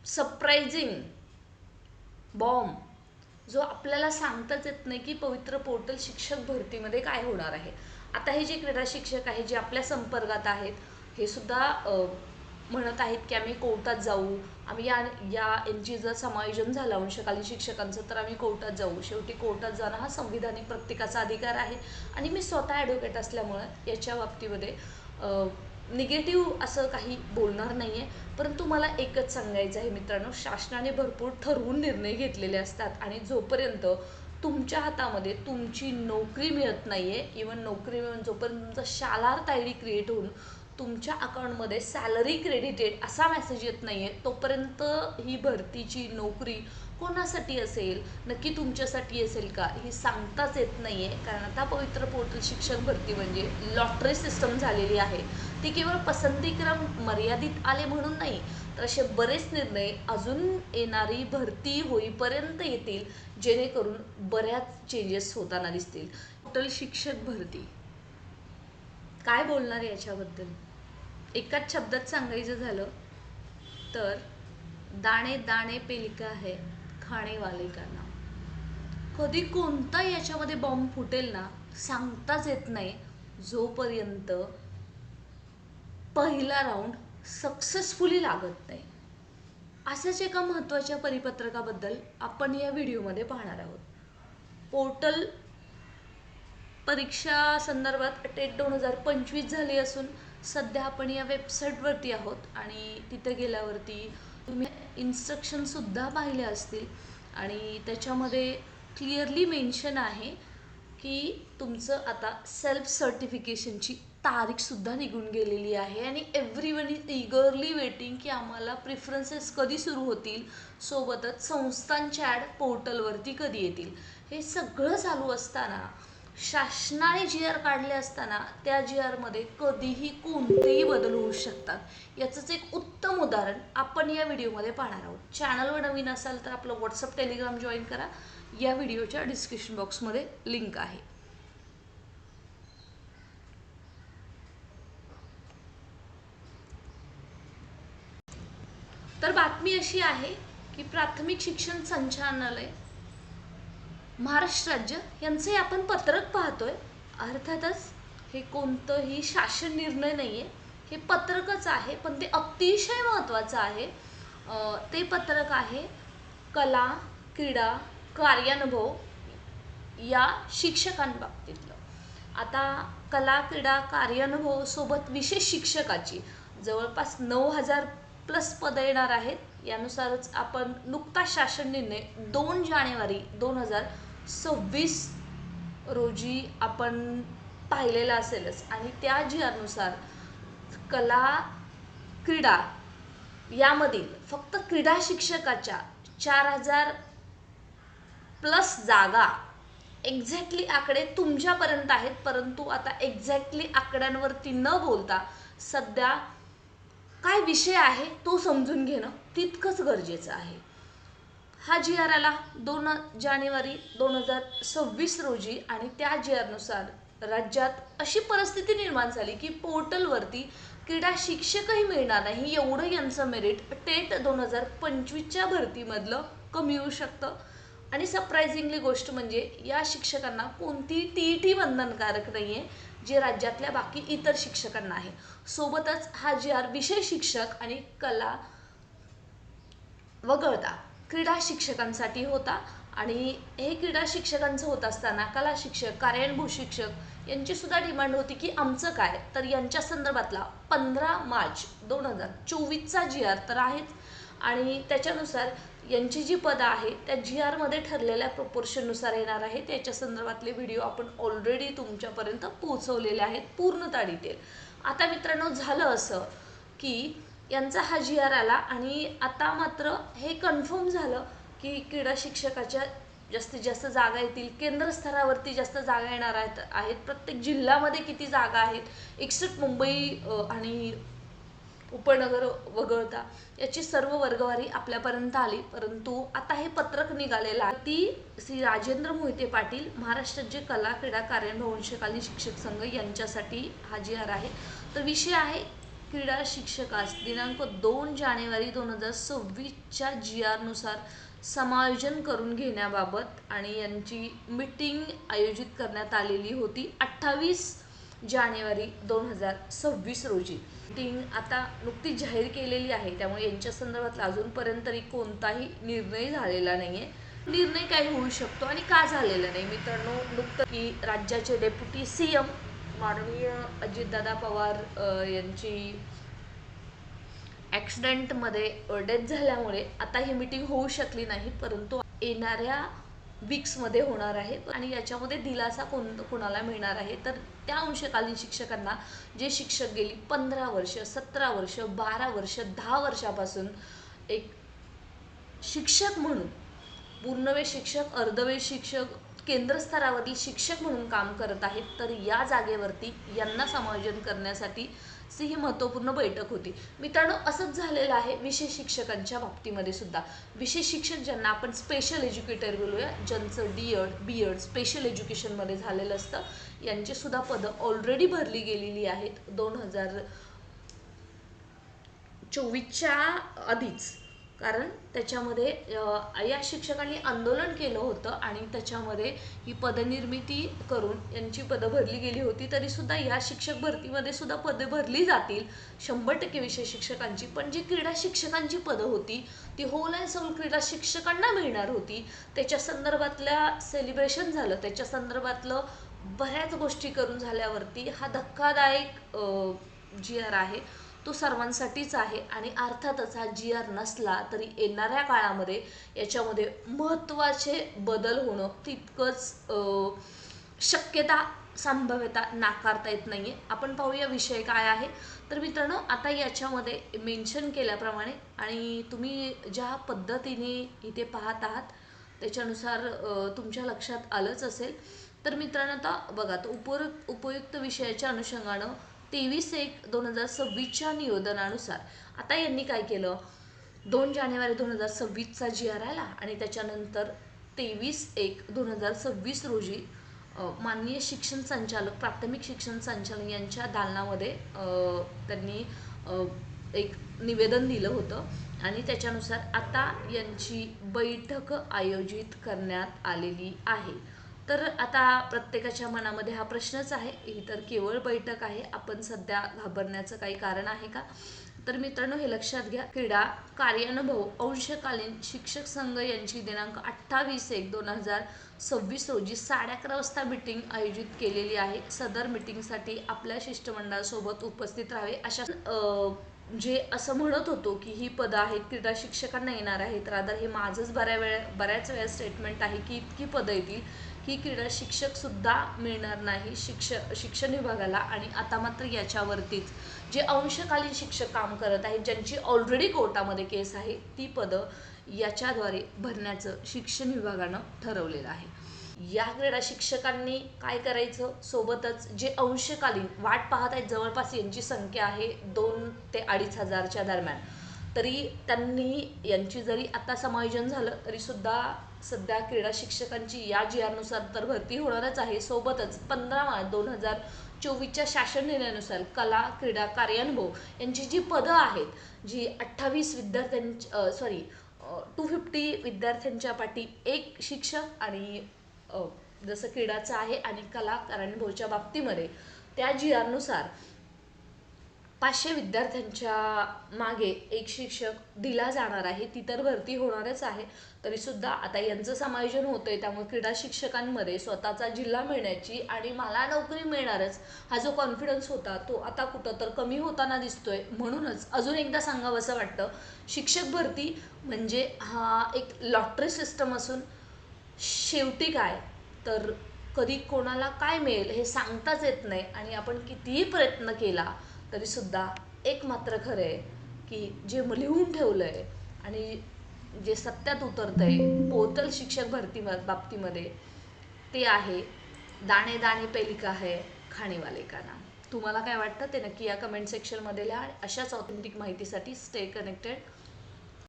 Surprising bomb जो आपल्याला सांगताच येत नाही की पवित्र पोर्टल शिक्षक भरतीमध्ये काय होणार आहे. आता हे जे क्रीडा शिक्षक आहेत जे आपल्या संपर्कात आहेत हे सुद्धा म्हणत आहेत की आम्ही कोर्टात जाऊ, आम्ही या यांची जर समायोजन झालं अंशकालीन शिक्षकांचं तर आम्ही कोर्टात जाऊ. शेवटी कोर्टात जाणं हा संविधानिक प्रत्येकाचा अधिकार आहे आणि मी स्वतः ॲडव्होकेट असल्यामुळं याच्या बाबतीमध्ये निगेटिव्ह असं काही बोलणार नाही आहे. परंतु मला एकच सांगायचं आहे मित्रांनो, शासनाने भरपूर ठरवून निर्णय घेतलेले असतात आणि जोपर्यंत तुमच्या हातामध्ये तुमची नोकरी मिळत नाही आहे, इवन नोकरी मिळून जोपर्यंत तुमचा शालार्थ आय डी क्रिएट होऊन तुमच्या अकाउंटमध्ये सॅलरी क्रेडिटेड असा मेसेज येत नाही आहे तोपर्यंत ही भरतीची नोकरी कोणासाठी असेल, नक्की तुमच्यासाठी असेल का, ही सांगताच येत नाही आहे. कारण आता पवित्र पोर्टल शिक्षक भरती म्हणजे लॉटरी सिस्टम झालेली आहे. ती केवळ पसंतीक्रम मर्यादित आले म्हणून नाही तर असे बरेच निर्णय अजून येणारी भरती होईपर्यंत येतील जेणेकरून बऱ्याच चेंजेस होताना दिसतील. पोर्टल शिक्षक भरती काय बोलणार याच्याबद्दल एकाच शब्दात सांगायचं झालं तर दाणे दाणे पे लिखा है खाणे वाले का नाम. कधी कोणता याच्यामध्ये बॉम्ब फुटेल ना सांगताच येत नाही जोपर्यंत पहिला राऊंड सक्सेसफुली लागत नाही. अशाच एका महत्त्वाच्या परिपत्रकाबद्दल आपण या व्हिडिओमध्ये पाहणार आहोत. पोर्टल परीक्षा संदर्भात टेट 2025 झाली असून सध्या आपण या वेबसाईटवरती आहोत आणि तिथे गेल्यावरती तुम्ही इन्स्ट्रक्शनसुद्धा पाहिले असतील आणि त्याच्यामध्ये क्लिअरली मेन्शन आहे की तुमचं आता सेल्फ सर्टिफिकेशनची तारीखसुद्धा निघून गेलेली आहे आणि एव्हरीवन इज इगरली वेटिंग की आम्हाला प्रिफरन्सेस कधी सुरू होतील, सोबतच संस्थांच्या ॲड पोर्टलवरती कधी येतील. हे सगळं चालू असताना शासनाने जी आर काढले असताना त्या जी आरमध्ये कधीही कोणतेही बदल होऊ शकतात. याचंच एक उत्तम उदाहरण आपण या व्हिडिओमध्ये पाहणार आहोत. चॅनलवर नवीन असाल तर आपलं व्हॉट्सअप टेलिग्राम जॉईन करा. या व्हिडिओच्या डिस्क्रिप्शन बॉक्समध्ये लिंक आहे. तर बातमी अशी आहे की प्राथमिक शिक्षण संचालनालय महाराष्ट्र राज्य यांचे आपण पत्रक पाहतोय. अर्थातच हे कोणतंही शासन निर्णय नाही आहे, हे पत्रकच आहे, पण ते अतिशय महत्त्वाचं आहे. ते पत्रक आहे कला क्रीडा कार्यानुभव या शिक्षकांबाबतीतलं. आता कला क्रीडा कार्यानुभव सोबत विशेष शिक्षकाची जवळपास 9,000 प्लस पदं येणार आहेत. यानुसारच आपण नुकताच शासन निर्णय 2 जानेवारी 2026 रोजी आपण पाहिलेला असेलच आणि त्या जी आरनुसार कला क्रीडा यामधील फक्त क्रीडा शिक्षकाच्या 4,000 प्लस जागा, एक्झॅक्टली आकडे तुमच्यापर्यंत आहेत, परंतु आता एक्झॅक्टली आकड्यांवरती न बोलता सध्या काय विषय आहे तो समजून घेणं तितकंच गरजेचं आहे. हा जी आर आला 2 जानेवारी 2026 रोजी आणि त्या जी आरनुसार राज्यात अशी परिस्थिती निर्माण झाली की पोर्टलवरती क्रीडा शिक्षकही मिळणार नाही एवढं यांचं मेरिट टेट 2025च्या भरतीमधलं कमी होऊ शकतं. आणि सरप्राइझिंगली गोष्ट म्हणजे या शिक्षकांना कोणतीही TET बंधनकारक नाही आहे जे राज्यातल्या बाकी इतर शिक्षकांना आहे. सोबतच हा जी आर विषय शिक्षक आणि कला वगळता क्रीडा शिक्षकांसाठी होता आणि हे क्रीडा शिक्षकांचं होत असताना कला शिक्षक कार्यानुभव शिक्षक यांची सुद्धा डिमांड होती की आमचं काय, तर यांच्या संदर्भातला 15 मार्च 2024चा जी आर तर आहेच आणि त्याच्यानुसार यांची जी पदं आहे त्या जी आरमध्ये ठरलेल्या प्रपोर्शननुसार येणार आहे. त्याच्या संदर्भातले व्हिडिओ आपण ऑलरेडी तुमच्यापर्यंत पोहोचवलेले आहेत पूर्णतः डिटेल. आता मित्रांनो झालं असं की यांचा हा जी आर आला आणि आता मात्र हे कन्फर्म झालं की क्रीडा शिक्षकाच्या जास्तीत जास्त जागा येतील, केंद्र स्तरावरती जास्त जागा येणार आहेत, प्रत्येक जिल्ह्यामध्ये किती जागा आहेत, एक्सेप्ट मुंबई आणि उपनगर वगळता याची सर्व वर्गवारी आपल्यापर्यंत आली. परंतु आता हे पत्रक निघालेलं आहे ती श्री राजेंद्र मोहिते पाटील महाराष्ट्र राज्य कला क्रीडा कार्यानुभव अंशकालीन शिक्षक संघ यांच्यासाठी हा जी आर आहे. तर विषय आहे क्रीडा शिक्षकास दिनांक 2 जानेवारी 2026च्या GR नुसार समायोजन करून घेण्याबाबत आणि यांची मीटिंग आयोजित करण्यात आलेली होती 28 जानेवारी 2026 रोजी. मीटिंग आता नुकतीच जाहीर केलेली आहे, त्यामुळे यांच्या संदर्भात अजूनपर्यंत तरी कोणताही निर्णय झालेला नाहीये. निर्णय काय होऊ शकतो आणि का झालेला नाही मित्रांनो, नुकतं की राज्याचे डेप्युटी CM माननीय अजितदादा पवार यांची ॲक्सिडेंटमध्ये डेथ झाल्यामुळे आता ही मीटिंग होऊ शकली नाही, परंतु येणाऱ्या वीक्समध्ये होणार आहे. आणि याच्यामध्ये दिलासा कोणाला मिळणार आहे तर त्या अंशकालीन शिक्षकांना जे शिक्षक गेली 15 वर्ष 17 वर्ष 12 वर्ष 10 वर्षापासून एक शिक्षक म्हणून पूर्णवेळ शिक्षक, अर्धवेळ शिक्षक, केंद्र स्तरावरील शिक्षक म्हणून काम करत आहेत, तर या जागेवरती यांना समायोजन करण्यासाठी ही महत्त्वपूर्ण बैठक होती. मित्रांनो, असंच झालेलं आहे विशेष शिक्षकांच्या बाबतीमध्ये सुद्धा. विशेष शिक्षक ज्यांना आपण स्पेशल एज्युकेटर बोलूया, ज्यांचं DED BEd स्पेशल एज्युकेशनमध्ये झालेलं असतं, यांची सुद्धा पदं ऑलरेडी भरली गेलेली आहेत 2024च्या आधीच. कारण त्याच्यामध्ये या शिक्षकांनी आंदोलन केलं होतं आणि त्याच्यामध्ये ही पदनिर्मिती करून यांची पदं भरली गेली होती. तरीसुद्धा या शिक्षक भरतीमध्ये सुद्धा पदं भरली जातील 100% विशेष शिक्षकांची. पण जी क्रीडा शिक्षकांची पदं होती ती होल अँड सोल क्रीडा शिक्षकांना मिळणार होती. त्याच्या संदर्भातल्या सेलिब्रेशन झालं, त्याच्या संदर्भातलं बऱ्याच गोष्टी करून झाल्यावरती हा धक्कादायक GR आहे तो सर्वांसाठीच आहे. आणि अर्थातच हा GR नसला तरी येणाऱ्या काळामध्ये याच्यामध्ये महत्त्वाचे बदल होणं तितकंच शक्यता संभाव्यता नाकारता येत नाहीये. आपण पाहूया विषय काय आहे. तर मित्रांनो, आता याच्यामध्ये मेन्शन केल्याप्रमाणे आणि तुम्ही ज्या पद्धतीने इथे पाहत आहात त्याच्यानुसार तुमच्या लक्षात आलंच असेल. तर मित्रांनो, आता बघा, तर उपयुक्त विषयाच्या अनुषंगानं 23/1/2026च्या निवेदनानुसार आता यांनी काय केलं, 2 जानेवारी 2026चा GR आला आणि त्याच्यानंतर 23/1/2026 रोजी माननीय शिक्षण संचालक, प्राथमिक शिक्षण संचालक यांच्या दालनामध्ये त्यांनी एक निवेदन दिलं होतं आणि त्याच्यानुसार आता यांची बैठक आयोजित करण्यात आलेली आहे. तर आता प्रत्येकाच्या मनामध्ये हा प्रश्नच आहे, ही तर केवळ बैठक आहे, आपण सध्या घाबरण्याचं काही कारण आहे का? तर मित्रांनो, हे लक्षात घ्या, क्रीडा कार्यानुभव अंशकालीन शिक्षक संघ यांची दिनांक 28/1/2026 रोजी 11:30 वाजता मीटिंग आयोजित केलेली आहे. सदर मीटिंगसाठी आपल्या शिष्टमंडळासोबत उपस्थित राहावे. अशा जे असं म्हणत होतो की ही पदं आहेत क्रीडा शिक्षकांना येणार आहेत, रादर हे माझंच बऱ्याच वेळा स्टेटमेंट आहे की इतकी पदं येतील ही क्रीडा शिक्षक सुद्धा मिळणार नाही शिक्षण विभागाला. आणि आता मात्र याच्यावरतीच जे अंशकालीन शिक्षक काम करत आहेत, ज्यांची ऑलरेडी कोर्टामध्ये केस आहे, ती पदं याच्याद्वारे भरण्याचं शिक्षण विभागानं ठरवलेलं आहे. या क्रीडा शिक्षकांनी काय करायचं, सोबतच जे अंशकालीन वाट पाहत आहेत, जवळपास यांची संख्या आहे 2 ते 2,500च्या दरम्यान, तरी त्यांनी यांची जरी आता समायोजन झालं तरी सुद्धा सध्या क्रीडा शिक्षकांची या GR नुसार तर भरती होणारच आहे. सोबतच 15 मार्च 2024च्या शासन निर्णयानुसार कला क्रीडा कार्यानुभव यांची जी पदं आहेत, जी 28 विद्यार्थ्यांची 250 विद्यार्थ्यांच्या पाठी एक शिक्षक आणि जसं क्रीडाचं आहे आणि कला कार्यानुभवच्या बाबतीमध्ये त्या GR नुसार 500 विद्यार्थ्यांच्या मागे एक शिक्षक दिला जाणार आहे. ती तर भरती होणारच आहे, तरीसुद्धा आता यांचं समायोजन होतंय, त्यामुळे क्रीडा शिक्षकांमध्ये स्वतःचा जिल्हा मिळण्याची आणि मला नोकरी मिळणारच हा जो कॉन्फिडन्स होता तो आता कुठं तर कमी होताना दिसतोय. म्हणूनच अजून एकदा सांगावं असं वाटतं, शिक्षक भरती म्हणजे हा एक लॉटरी सिस्टम असून शेवटी काय तर कधी कोणाला काय मिळेल हे सांगताच येत नाही. आणि आपण कितीही प्रयत्न केला तरीसुद्धा एक मात्र खरं आहे की जे लिहून ठेवलं आहे आणि जे सत्यात उतरतंय पोर्टल शिक्षक भरती बाबतीमध्ये ते आहे, दाणे दाणे पे लिखा है खाने वाले का नाम. तुम्हाला काय वाटतं ते नक्की या कमेंट सेक्शनमध्ये लिहा. अशाच ऑथेंटिक माहितीसाठी स्टे कनेक्टेड.